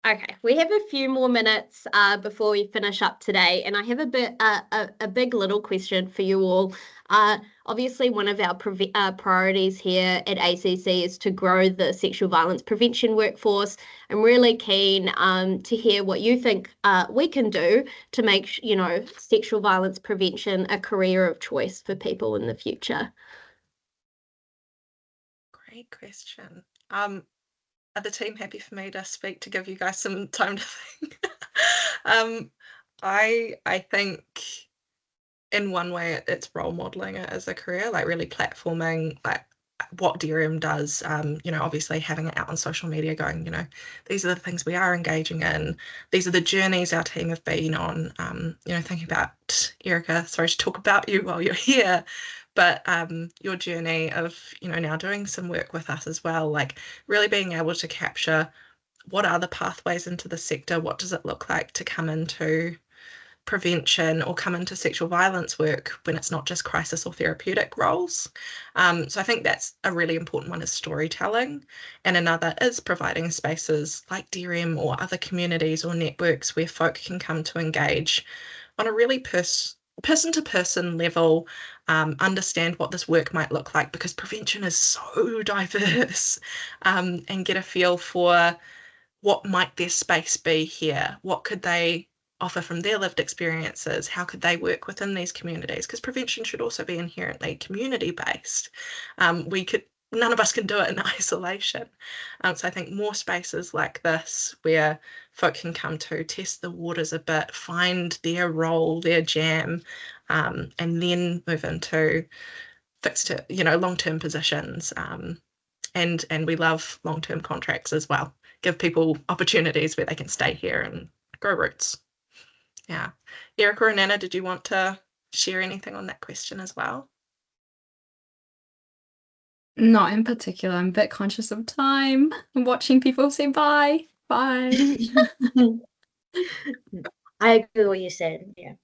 Okay, we have a few more minutes before we finish up today, and I have a big little question for you all. Obviously, one of our priorities here at ACC is to grow the sexual violence prevention workforce. I'm really keen to hear what you think we can do to make sexual violence prevention a career of choice for people in the future. Great question. Are the team happy for me to speak to give you guys some time to think? I think in one way it's role modeling it as a career, like really platforming like what DRM does, obviously having it out on social media going, these are the things we are engaging in, these are the journeys our team have been on, thinking about Erica, sorry to talk about you while you're here, but your journey of, now doing some work with us as well, like really being able to capture what are the pathways into the sector, what does it look like to come into prevention or come into sexual violence work when it's not just crisis or therapeutic roles. So I think that's a really important one is storytelling, and another is providing spaces like DRM or other communities or networks where folk can come to engage on a really person-to-person level, understand what this work might look like, because prevention is so diverse, and get a feel for what might their space be here, what could they offer from their lived experiences, how could they work within these communities, because prevention should also be inherently community-based. None of us can do it in isolation. So I think more spaces like this where folk can come to test the waters a bit, find their role, their jam, and then move into fixed, long-term positions. And we love long-term contracts as well. Give people opportunities where they can stay here and grow roots. Yeah. Erica or Nana, did you want to share anything on that question as well? Not in particular. I'm a bit conscious of time. I'm watching people say bye. Bye. I agree with what you said. Yeah.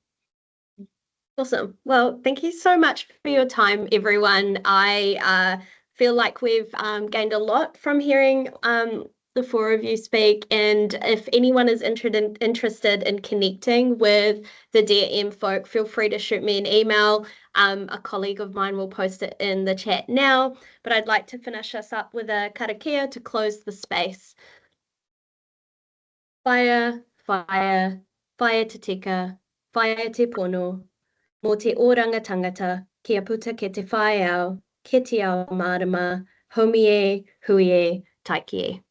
Awesome. Well, thank you so much for your time, everyone. I feel like we've gained a lot from hearing the four of you speak, and if anyone is interested in connecting with the DRM folk, feel free to shoot me an email. A colleague of mine will post it in the chat now, but I'd like to finish us up with a karakia to close the space. Whaia, whaia, whaia te tika, whaia te pono, mō te oranga tangata, kia puta ke te whae au, ke te ao marama, homie, hui e, taiki e.